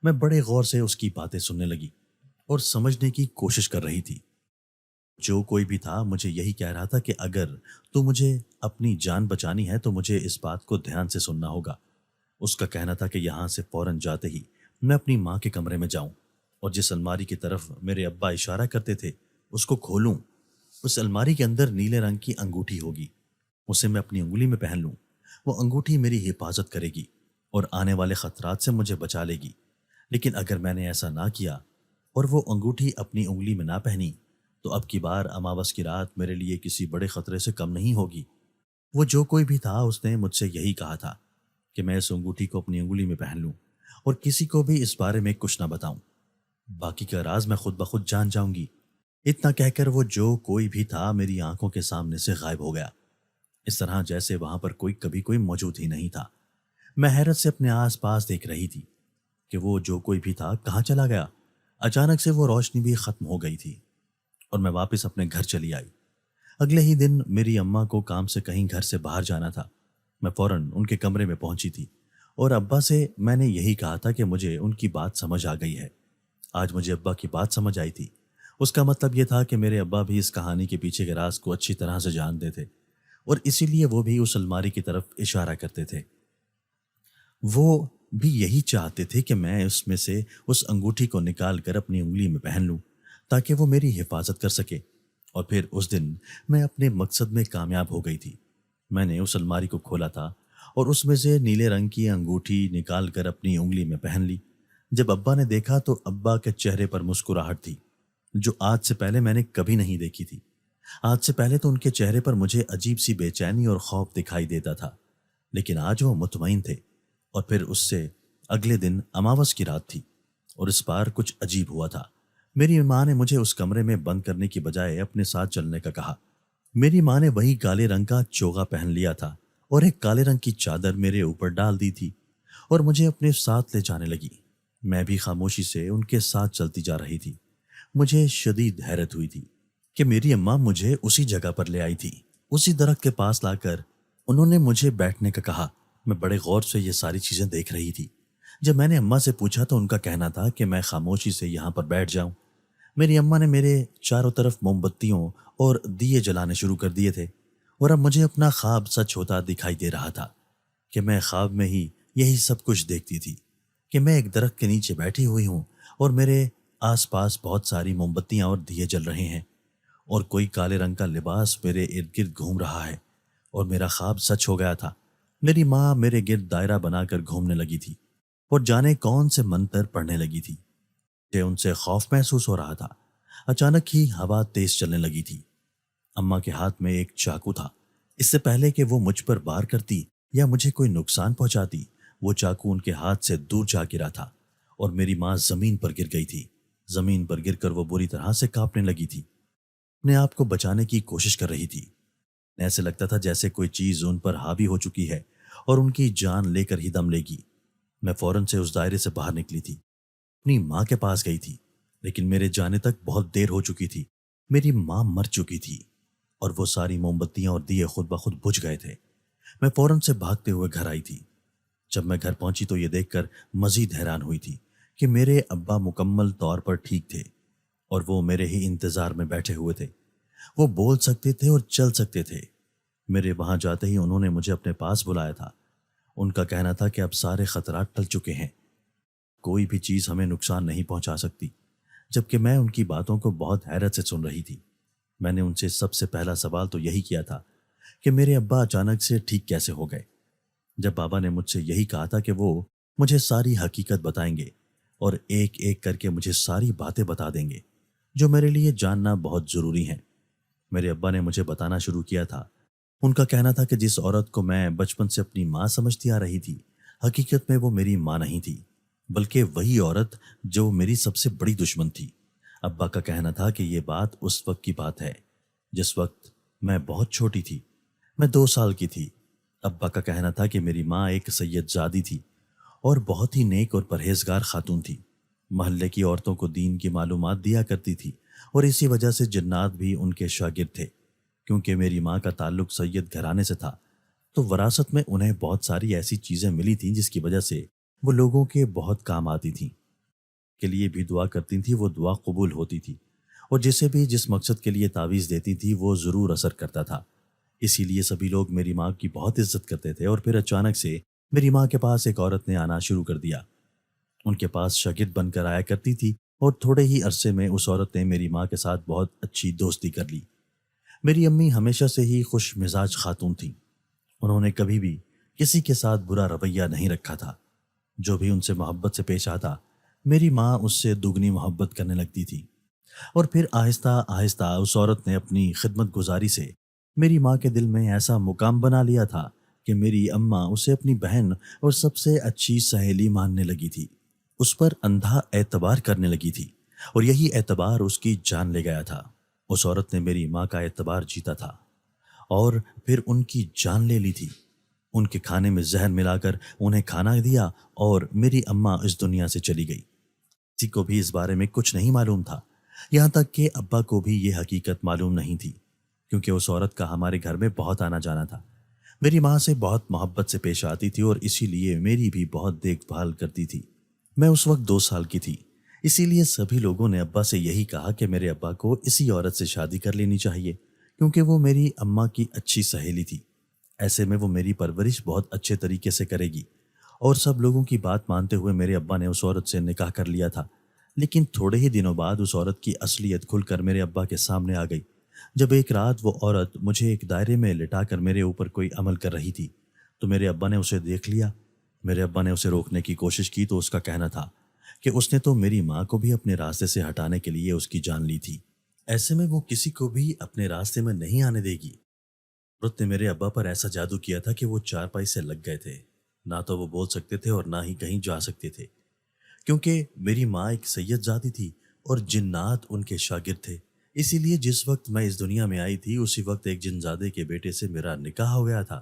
Speaker 2: میں بڑے غور سے اس کی باتیں سننے لگی اور سمجھنے کی کوشش کر رہی تھی۔ جو کوئی بھی تھا مجھے یہی کہہ رہا تھا کہ اگر تو مجھے اپنی جان بچانی ہے تو مجھے اس بات کو دھیان سے سننا ہوگا۔ اس کا کہنا تھا کہ یہاں سے فوراً جاتے ہی میں اپنی ماں کے کمرے میں جاؤں اور جس الماری کی طرف میرے ابا اشارہ کرتے تھے اس کو کھولوں۔ اس الماری کے اندر نیلے رنگ کی انگوٹھی ہوگی اسے میں اپنی انگلی میں پہن لوں، وہ انگوٹھی میری حفاظت کرے گی اور آنے والے خطرات سے مجھے بچا لے گی۔ لیکن اگر میں نے ایسا نہ کیا اور وہ انگوٹھی اپنی انگلی میں نہ پہنی تو اب کی بار اماوس کی رات میرے لیے کسی بڑے خطرے سے کم نہیں ہوگی۔ وہ جو کوئی بھی تھا اس نے مجھ سے یہی کہا تھا کہ میں اس انگوٹھی کو اپنی انگلی میں پہن لوں اور کسی کو بھی اس بارے میں کچھ نہ بتاؤں، باقی کا راز میں خود بخود جان جاؤں گی۔ اتنا کہہ کر وہ جو کوئی بھی تھا میری آنکھوں کے سامنے سے غائب ہو گیا، اس طرح جیسے وہاں پر کبھی کوئی موجود ہی نہیں تھا۔ میں حیرت سے اپنے آس پاس دیکھ رہی تھی کہ وہ جو کوئی بھی تھا کہاں چلا گیا۔ اچانک سے وہ روشنی بھی ختم ہو گئی تھی اور میں واپس اپنے گھر چلی آئی۔ اگلے ہی دن میری اماں کو کام سے کہیں گھر سے باہر جانا تھا۔ میں فوراً ان کے کمرے میں پہنچی تھی اور ابا سے میں نے یہی کہا تھا کہ مجھے ان کی بات سمجھ آ گئی ہے۔ آج مجھے ابا کی بات سمجھ آئی تھی۔ اس کا مطلب یہ تھا کہ میرے ابا بھی اس کہانی کے پیچھے کے راز کو اچھی طرح سے جانتے تھے اور اسی لیے وہ بھی اس الماری کی طرف اشارہ کرتے تھے۔ وہ بھی یہی چاہتے تھے کہ میں اس میں سے اس انگوٹھی کو نکال کر اپنی انگلی میں پہن لوں تاکہ وہ میری حفاظت کر سکے، اور پھر اس دن میں اپنے مقصد میں کامیاب ہو گئی تھی۔ میں نے اس الماری کو کھولا تھا اور اس میں سے نیلے رنگ کی انگوٹھی نکال کر اپنی انگلی میں پہن لی۔ جب ابا نے دیکھا تو ابا کے چہرے پر مسکراہٹ تھی جو آج سے پہلے میں نے کبھی نہیں دیکھی تھی۔ آج سے پہلے تو ان کے چہرے پر مجھے عجیب سی بے چینی اور خوف دکھائی دیتا تھا، لیکن آج وہ مطمئن تھے۔ اور پھر اس سے اگلے دن اماوس کی رات تھی اور اس بار کچھ عجیب ہوا تھا۔ میری ماں نے مجھے اس کمرے میں بند کرنے کی بجائے اپنے ساتھ چلنے کا کہا۔ میری ماں نے وہی کالے رنگ کا چوغا پہن لیا تھا اور ایک کالے رنگ کی چادر میرے اوپر ڈال دی تھی اور مجھے اپنے ساتھ لے جانے لگی۔ میں بھی خاموشی سے ان کے ساتھ چلتی جا رہی تھی۔ مجھے شدید حیرت ہوئی تھی کہ میری اماں مجھے اسی جگہ پر لے آئی تھی، اسی درخت کے پاس لا کر انہوں نے مجھے بیٹھنے کا کہا۔ میں بڑے غور سے یہ ساری چیزیں دیکھ رہی تھی۔ جب میں نے اماں سے پوچھا تو ان کا کہنا تھا کہ میں خاموشی سے یہاں پر بیٹھ جاؤں۔ میری اماں نے میرے چاروں طرف موم بتیوں اور دیے جلانے شروع کر دیے تھے اور اب مجھے اپنا خواب سچ ہوتا دکھائی دے رہا تھا کہ میں خواب میں ہی یہی سب کچھ دیکھتی تھی کہ میں ایک درخت کے نیچے بیٹھی ہوئی ہوں اور میرے آس پاس بہت ساری موم بتیاں اور دیے جل رہے ہیں اور کوئی کالے رنگ کا لباس میرے ارد گرد گھوم رہا ہے، اور میرا خواب سچ ہو گیا تھا۔ میری ماں میرے گرد دائرہ بنا کر گھومنے لگی تھی اور جانے کون سے منتر پڑھنے لگی تھی۔ مجھے ان سے خوف محسوس ہو رہا تھا۔ اچانک ہی ہوا تیز چلنے لگی تھی۔ اماں کے ہاتھ میں ایک چاقو تھا۔ اس سے پہلے کہ وہ مجھ پر وار کرتی یا مجھے کوئی نقصان پہنچاتی، وہ چاقو ان کے ہاتھ سے دور جا گرا تھا اور میری ماں زمین پر گر گئی تھی۔ زمین پر گر کر وہ بری طرح سے کانپنے لگی تھی، اپنے آپ کو بچانے کی کوشش کر رہی تھی۔ ایسے لگتا تھا جیسے کوئی چیز ان پر حاوی ہو چکی ہے اور ان کی جان لے کر ہی دم لے گی۔ میں فوراً سے اس دائرے سے باہر نکلی تھی، اپنی ماں کے پاس گئی تھی، لیکن میرے جانے تک بہت دیر ہو چکی تھی۔ میری ماں مر چکی تھی اور وہ ساری موم بتیاں اور دیے خود بخود بجھ گئے تھے۔ میں فوراً سے بھاگتے ہوئے گھر آئی تھی۔ جب میں گھر پہنچی تو یہ دیکھ کر مزید حیران ہوئی تھی کہ میرے ابا مکمل طور پر ٹھیک تھے اور وہ میرے ہی انتظار میں بیٹھے ہوئے تھے۔ وہ بول سکتے تھے اور چل سکتے تھے۔ میرے وہاں جاتے ہی انہوں نے مجھے اپنے پاس بلایا تھا۔ ان کا کہنا تھا کہ اب سارے خطرات ٹل چکے ہیں، کوئی بھی چیز ہمیں نقصان نہیں پہنچا سکتی۔ جبکہ میں ان کی باتوں کو بہت حیرت سے سن رہی تھی۔ میں نے ان سے سب سے پہلا سوال تو یہی کیا تھا کہ میرے ابا اچانک سے ٹھیک کیسے ہو گئے۔ جب بابا نے مجھ سے یہی کہا تھا کہ وہ مجھے ساری حقیقت بتائیں گے اور ایک ایک کر کے مجھے ساری باتیں بتا دیں گے جو میرے لیے جاننا بہت ضروری ہیں۔ میرے ابا نے مجھے بتانا شروع کیا تھا۔ ان کا کہنا تھا کہ جس عورت کو میں بچپن سے اپنی ماں سمجھتی آ رہی تھی، حقیقت میں وہ میری ماں نہیں تھی، بلکہ وہی عورت جو میری سب سے بڑی دشمن تھی۔ ابا کا کہنا تھا کہ یہ بات اس وقت کی بات ہے جس وقت میں بہت چھوٹی تھی، میں 2 سال کی تھی۔ ابا کا کہنا تھا کہ میری ماں ایک سید زادی تھی اور بہت ہی نیک اور پرہیزگار خاتون تھی۔ محلے کی عورتوں کو دین کی معلومات دیا کرتی تھی اور اسی وجہ سے جنات بھی ان کے شاگرد تھے۔ کیونکہ میری ماں کا تعلق سید گھرانے سے تھا تو وراثت میں انہیں بہت ساری ایسی چیزیں ملی تھیں جس کی وجہ سے وہ لوگوں کے بہت کام آتی تھیں۔ کے لیے بھی دعا کرتی تھی، وہ دعا قبول ہوتی تھی، اور جسے بھی جس مقصد کے لیے تعویذ دیتی تھی وہ ضرور اثر کرتا تھا۔ اسی لیے سبھی لوگ میری ماں کی بہت عزت کرتے تھے۔ اور پھر اچانک سے میری ماں کے پاس ایک عورت نے آنا شروع کر دیا۔ ان کے پاس شاگرد بن کر آیا کرتی تھی اور تھوڑے ہی عرصے میں اس عورت نے میری ماں کے ساتھ بہت اچھی دوستی کر لی۔ میری امی ہمیشہ سے ہی خوش مزاج خاتون تھیں۔ انہوں نے کبھی بھی کسی کے ساتھ برا رویہ نہیں رکھا تھا۔ جو بھی ان سے محبت سے پیش آتا، میری ماں اس سے دگنی محبت کرنے لگتی تھی۔ اور پھر آہستہ آہستہ اس عورت نے اپنی خدمت گزاری سے میری ماں کے دل میں ایسا مقام بنا لیا تھا کہ میری اماں اسے اپنی بہن اور سب سے اچھی سہیلی ماننے لگی تھی۔ اس پر اندھا اعتبار کرنے لگی تھی، اور یہی اعتبار اس کی جان لے گیا تھا۔ اس عورت نے میری ماں کا اعتبار جیتا تھا اور پھر ان کی جان لے لی تھی۔ ان کے کھانے میں زہر ملا کر انہیں کھانا دیا اور میری اماں اس دنیا سے چلی گئی۔ کسی کو بھی اس بارے میں کچھ نہیں معلوم تھا، یہاں تک کہ ابا کو بھی یہ حقیقت معلوم نہیں تھی، کیونکہ اس عورت کا ہمارے گھر میں بہت آنا جانا تھا۔ میری ماں سے بہت محبت سے پیش آتی تھی اور اسی لیے میری بھی بہت دیکھ بھال کرتی تھی۔ میں اس وقت 2 سال کی تھی، اسی لیے سبھی لوگوں نے ابا سے یہی کہا کہ میرے ابا کو اسی عورت سے شادی کر لینی چاہیے، کیونکہ وہ میری اماں کی اچھی سہیلی تھی۔ ایسے میں وہ میری پرورش بہت اچھے طریقے سے کرے گی۔ اور سب لوگوں کی بات مانتے ہوئے میرے ابا نے اس عورت سے نکاح کر لیا تھا۔ لیکن تھوڑے ہی دنوں بعد اس عورت کی اصلیت کھل کر میرے ابا کے سامنے آ گئی۔ جب ایک رات وہ عورت مجھے ایک دائرے میں لٹا کر میرے اوپر کوئی عمل کر رہی تھی تو میرے ابا نے اسے دیکھ لیا۔ میرے ابا نے اسے روکنے کی کوشش کی تو اس کا کہنا تھا کہ اس نے تو میری ماں کو بھی اپنے راستے سے ہٹانے کے لیے اس کی جان لی تھی، ایسے میں وہ کسی کو بھی اپنے راستے میں نہیں آنے دے گی۔ عورت نے میرے ابا پر ایسا جادو کیا تھا کہ وہ چارپائی سے لگ گئے تھے، نہ تو وہ بول سکتے تھے اور نہ ہی کہیں جا سکتے تھے، کیونکہ میری ماں ایک سید ذاتی تھی اور جنات ان کے شاگرد تھے۔ اسی لیے جس وقت میں اس دنیا میں آئی تھی اسی وقت ایک جنزادے کے بیٹے سے میرا نکاح ہو گیا تھا،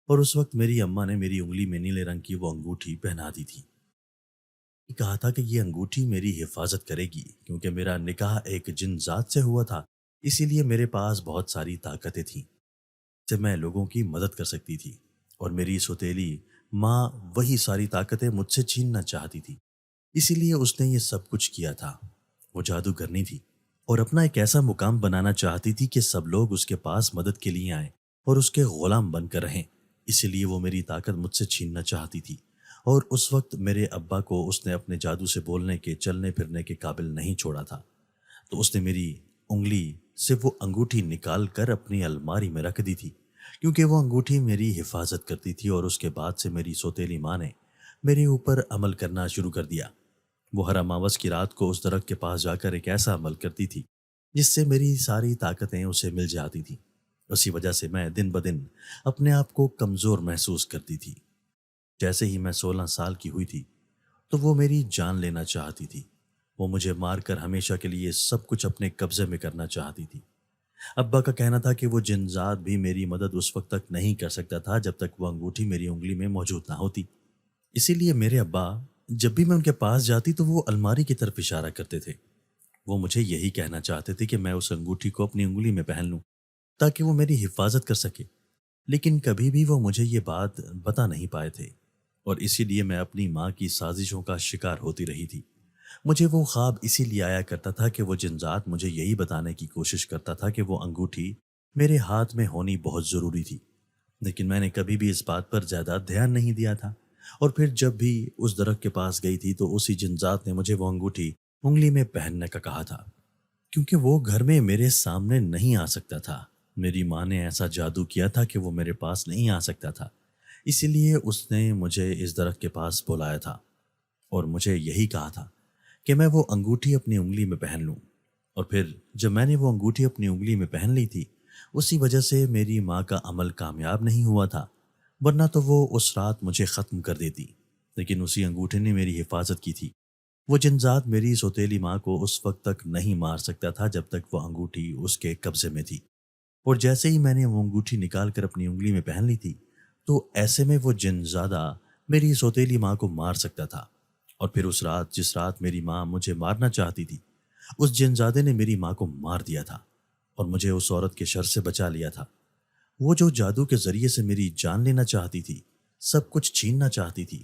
Speaker 2: اور اس وقت میری اماں نے میری انگلی میں نیلے رنگ کی وہ انگوٹھی پہنا دی تھی۔ کہا تھا کہ یہ انگوٹھی میری حفاظت کرے گی، کیونکہ میرا نکاح ایک جن ذات سے ہوا تھا، اسی لیے میرے پاس بہت ساری طاقتیں تھیں سے میں لوگوں کی مدد کر سکتی تھی، اور میری سوتیلی ماں وہی ساری طاقتیں مجھ سے چھیننا چاہتی تھی۔ اسی لیے اس نے یہ سب کچھ کیا تھا۔ وہ جادوگرنی تھی اور اپنا ایک ایسا مقام بنانا چاہتی تھی کہ سب لوگ اس کے پاس مدد کے لیے آئیں اور اس کے غلام بن کر رہیں۔ اسی لیے وہ میری طاقت مجھ سے چھیننا چاہتی تھی، اور اس وقت میرے ابا کو اس نے اپنے جادو سے بولنے کے، چلنے پھرنے کے قابل نہیں چھوڑا تھا، تو اس نے میری انگلی سے وہ انگوٹھی نکال کر اپنی الماری میں رکھ دی تھی، کیونکہ وہ انگوٹھی میری حفاظت کرتی تھی۔ اور اس کے بعد سے میری سوتیلی ماں نے میرے اوپر عمل کرنا شروع کر دیا۔ وہ ہر اماوس کی رات کو اس درخت کے پاس جا کر ایک ایسا عمل کرتی تھی جس سے میری ساری طاقتیں اسے مل جاتی تھیں۔ اسی وجہ سے میں دن بدن اپنے آپ کو کمزور محسوس کرتی تھی۔ جیسے ہی میں 16 سال کی ہوئی تھی تو وہ میری جان لینا چاہتی تھی۔ وہ مجھے مار کر ہمیشہ کے لیے سب کچھ اپنے قبضے میں کرنا چاہتی تھی۔ ابا کا کہنا تھا کہ وہ جنزاد بھی میری مدد اس وقت تک نہیں کر سکتا تھا جب تک وہ انگوٹھی میری انگلی میں موجود نہ ہوتی۔ اسی لیے میرے ابا جب بھی میں ان کے پاس جاتی تو وہ الماری کی طرف اشارہ کرتے تھے۔ وہ مجھے یہی کہنا چاہتے تھے کہ میں اس انگوٹھی کو اپنی انگلی میں پہن لوں تاکہ وہ میری حفاظت کر سکے، لیکن کبھی بھی وہ مجھے یہ بات بتا نہیں پائے تھے، اور اسی لیے میں اپنی ماں کی سازشوں کا شکار ہوتی رہی تھی۔ مجھے وہ خواب اسی لیے آیا کرتا تھا کہ وہ جنزات مجھے یہی بتانے کی کوشش کرتا تھا کہ وہ انگوٹھی میرے ہاتھ میں ہونی بہت ضروری تھی، لیکن میں نے کبھی بھی اس بات پر زیادہ دھیان نہیں دیا تھا۔ اور پھر جب بھی اس درخت کے پاس گئی تھی تو اسی جنزات نے مجھے وہ انگوٹھی انگلی میں پہننے کا کہا تھا، کیونکہ وہ گھر میں میرے سامنے نہیں آ سکتا تھا۔ میری ماں نے ایسا جادو کیا تھا کہ وہ میرے پاس نہیں آ سکتا تھا، اسی لیے اس نے مجھے اس درخت کے پاس بلایا تھا اور مجھے یہی کہا تھا کہ میں وہ انگوٹھی اپنی انگلی میں پہن لوں۔ اور پھر جب میں نے وہ انگوٹھی اپنی انگلی میں پہن لی تھی، اسی وجہ سے میری ماں کا عمل کامیاب نہیں ہوا تھا، ورنہ تو وہ اس رات مجھے ختم کر دیتی، لیکن اسی انگوٹھی نے میری حفاظت کی تھی۔ وہ جنزات میری سوتیلی ماں کو اس وقت تک نہیں مار سکتا تھا جب تک وہ انگوٹھی اس کے قبضے میں تھی، اور جیسے ہی میں نے وہ انگوٹھی نکال کر اپنی انگلی میں پہن لی تھی تو ایسے میں وہ جنزادہ میری سوتیلی ماں کو مار سکتا تھا۔ اور پھر اس رات، جس رات میری ماں مجھے مارنا چاہتی تھی، اس جنزادے نے میری ماں کو مار دیا تھا اور مجھے اس عورت کے شر سے بچا لیا تھا۔ وہ جو جادو کے ذریعے سے میری جان لینا چاہتی تھی، سب کچھ چھیننا چاہتی تھی،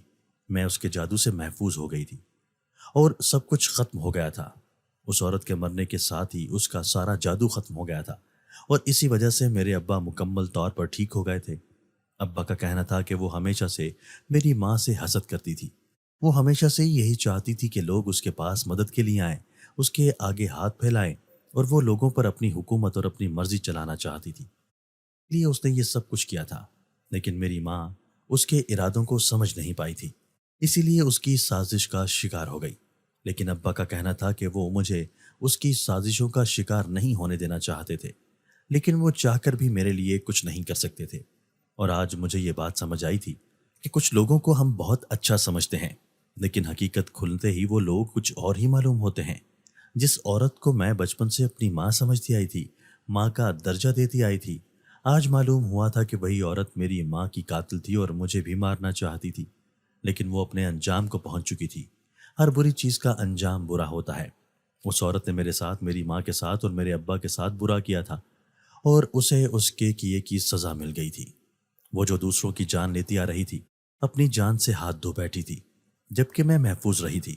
Speaker 2: میں اس کے جادو سے محفوظ ہو گئی تھی اور سب کچھ ختم ہو گیا تھا۔ اس عورت کے مرنے کے ساتھ ہی اس کا سارا جادو ختم ہو گیا تھا، اور اسی وجہ سے میرے ابا مکمل طور پر ٹھیک ہو گئے تھے۔ ابا کا کہنا تھا کہ وہ ہمیشہ سے میری ماں سے حسد کرتی تھی۔ وہ ہمیشہ سے یہی چاہتی تھی کہ لوگ اس کے پاس مدد کے لیے آئیں، اس کے آگے ہاتھ پھیلائیں اور وہ لوگوں پر اپنی حکومت اور اپنی مرضی چلانا چاہتی تھی، اس لیے اس نے یہ سب کچھ کیا تھا۔ لیکن میری ماں اس کے ارادوں کو سمجھ نہیں پائی تھی، اسی لیے اس کی سازش کا شکار ہو گئی۔ لیکن ابا کا کہنا تھا کہ وہ مجھے اس کی سازشوں کا شکار نہیں ہونے دینا چاہتے تھے، لیکن وہ چاہ کر بھی میرے لیے کچھ نہیں کر سکتے تھے۔ اور آج مجھے یہ بات سمجھ آئی تھی کہ کچھ لوگوں کو ہم بہت اچھا سمجھتے ہیں، لیکن حقیقت کھلتے ہی وہ لوگ کچھ اور ہی معلوم ہوتے ہیں۔ جس عورت کو میں بچپن سے اپنی ماں سمجھتی آئی تھی، ماں کا درجہ دیتی آئی تھی، آج معلوم ہوا تھا کہ وہی عورت میری ماں کی قاتل تھی اور مجھے بھی مارنا چاہتی تھی۔ لیکن وہ اپنے انجام کو پہنچ چکی تھی۔ ہر بری چیز کا انجام برا ہوتا ہے۔ اس عورت نے میرے ساتھ، میری ماں کے ساتھ اور میرے ابا کے ساتھ برا کیا تھا، اور اسے اس کے کیے کی سزا مل گئی تھی۔ وہ جو دوسروں کی جان لیتی آ رہی تھی، اپنی جان سے ہاتھ دھو بیٹھی تھی، جبکہ میں محفوظ رہی تھی،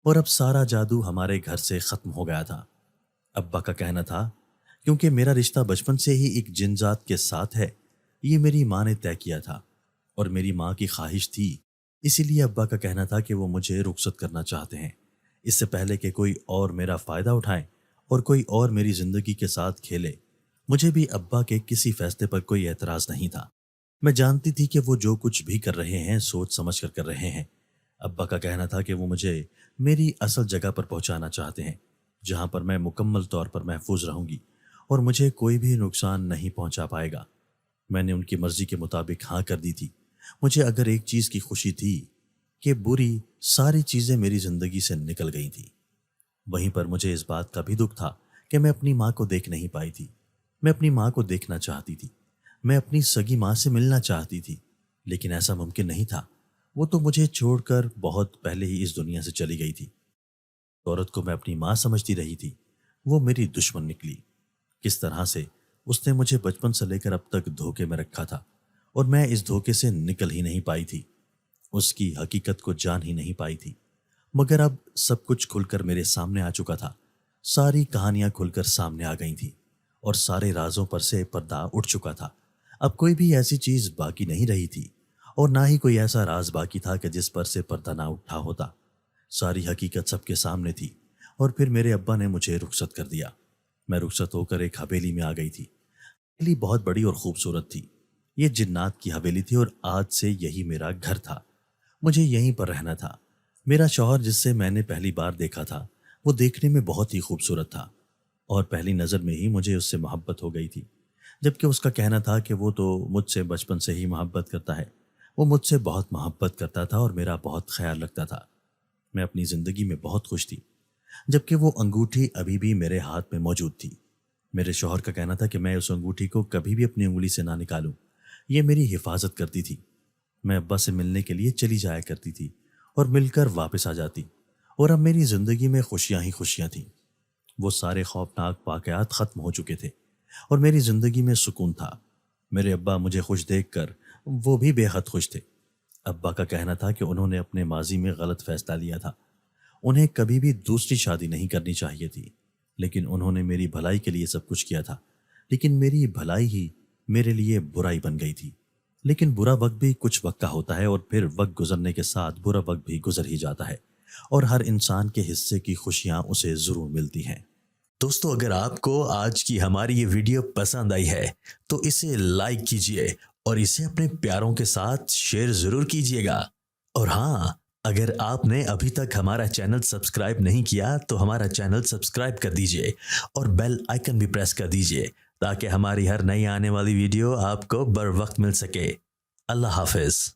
Speaker 2: اور اب سارا جادو ہمارے گھر سے ختم ہو گیا تھا۔ ابا کا کہنا تھا کیونکہ میرا رشتہ بچپن سے ہی ایک جن ذات کے ساتھ ہے، یہ میری ماں نے طے کیا تھا اور میری ماں کی خواہش تھی، اسی لیے ابا کا کہنا تھا کہ وہ مجھے رخصت کرنا چاہتے ہیں، اس سے پہلے کہ کوئی اور میرا فائدہ اٹھائے اور کوئی اور میری زندگی کے ساتھ کھیلے۔ مجھے بھی ابا کے کسی فیصلے پر کوئی اعتراض نہیں تھا۔ میں جانتی تھی کہ وہ جو کچھ بھی کر رہے ہیں سوچ سمجھ کر کر رہے ہیں۔ ابا کا کہنا تھا کہ وہ مجھے میری اصل جگہ پر پہنچانا چاہتے ہیں، جہاں پر میں مکمل طور پر محفوظ رہوں گی اور مجھے کوئی بھی نقصان نہیں پہنچا پائے گا۔ میں نے ان کی مرضی کے مطابق ہاں کر دی تھی۔ مجھے اگر ایک چیز کی خوشی تھی کہ بری ساری چیزیں میری زندگی سے نکل گئی تھیں، وہیں پر مجھے اس بات کا بھی دکھ تھا کہ میں اپنی ماں کو دیکھ نہیں پائی تھی۔ میں اپنی ماں کو دیکھنا چاہتی تھی، میں اپنی سگی ماں سے ملنا چاہتی تھی، لیکن ایسا ممکن نہیں تھا۔ وہ تو مجھے چھوڑ کر بہت پہلے ہی اس دنیا سے چلی گئی تھی۔ عورت کو میں اپنی ماں سمجھتی رہی تھی، وہ میری دشمن نکلی۔ کس طرح سے اس نے مجھے بچپن سے لے کر اب تک دھوکے میں رکھا تھا، اور میں اس دھوکے سے نکل ہی نہیں پائی تھی، اس کی حقیقت کو جان ہی نہیں پائی تھی۔ مگر اب سب کچھ کھل کر میرے سامنے آ چکا تھا، ساری کہانیاں کھل کر سامنے آ گئی تھیں، اور سارے رازوں پر سے پردہ اٹھ چکا تھا۔ اب کوئی بھی ایسی چیز باقی نہیں رہی تھی، اور نہ ہی کوئی ایسا راز باقی تھا کہ جس پر سے پردہ نہ اٹھا ہوتا۔ ساری حقیقت سب کے سامنے تھی، اور پھر میرے ابا نے مجھے رخصت کر دیا۔ میں رخصت ہو کر ایک حویلی میں آ گئی تھی۔ حویلی بہت بڑی اور خوبصورت تھی۔ یہ جنات کی حویلی تھی، اور آج سے یہی میرا گھر تھا۔ مجھے یہیں پر رہنا تھا۔ میرا شوہر، جس سے میں نے پہلی بار دیکھا تھا، وہ دیکھنے میں بہت ہی خوبصورت تھا، اور پہلی نظر میں ہی مجھے اس سے محبت ہو گئی تھی، جبکہ اس کا کہنا تھا کہ وہ تو مجھ سے بچپن سے ہی محبت کرتا ہے۔ وہ مجھ سے بہت محبت کرتا تھا اور میرا بہت خیال رکھتا تھا۔ میں اپنی زندگی میں بہت خوش تھی، جبکہ وہ انگوٹھی ابھی بھی میرے ہاتھ میں موجود تھی۔ میرے شوہر کا کہنا تھا کہ میں اس انگوٹھی کو کبھی بھی اپنی انگلی سے نہ نکالوں، یہ میری حفاظت کرتی تھی۔ میں ابا سے ملنے کے لیے چلی جایا کرتی تھی اور مل کر واپس آ جاتی، اور اب میری زندگی میں خوشیاں ہی خوشیاں تھیں۔ وہ سارے خوفناک واقعات ختم ہو چکے تھے، اور میری زندگی میں سکون تھا۔ میرے ابا مجھے خوش دیکھ کر وہ بھی بے حد خوش تھے۔ ابا کا کہنا تھا کہ انہوں نے اپنے ماضی میں غلط فیصلہ لیا تھا، انہیں کبھی بھی دوسری شادی نہیں کرنی چاہیے تھی، لیکن انہوں نے میری بھلائی کے لیے سب کچھ کیا تھا، لیکن میری بھلائی ہی میرے لیے برائی بن گئی تھی۔ لیکن برا وقت بھی کچھ وقت کا ہوتا ہے، اور پھر وقت گزرنے کے ساتھ برا وقت بھی گزر ہی جاتا ہے، اور ہر انسان کے حصے کی خوشیاں اسے ضرور ملتی ہیں۔
Speaker 1: دوستو، اگر آپ کو آج کی ہماری یہ ویڈیو پسند آئی ہے تو اسے لائک کیجئے اور اسے اپنے پیاروں کے ساتھ شیئر ضرور کیجئے گا۔ اور ہاں، اگر آپ نے ابھی تک ہمارا چینل سبسکرائب نہیں کیا تو ہمارا چینل سبسکرائب کر دیجئے اور بیل آئیکن بھی پریس کر دیجئے، تاکہ ہماری ہر نئی آنے والی ویڈیو آپ کو بر وقت مل سکے۔ اللہ حافظ۔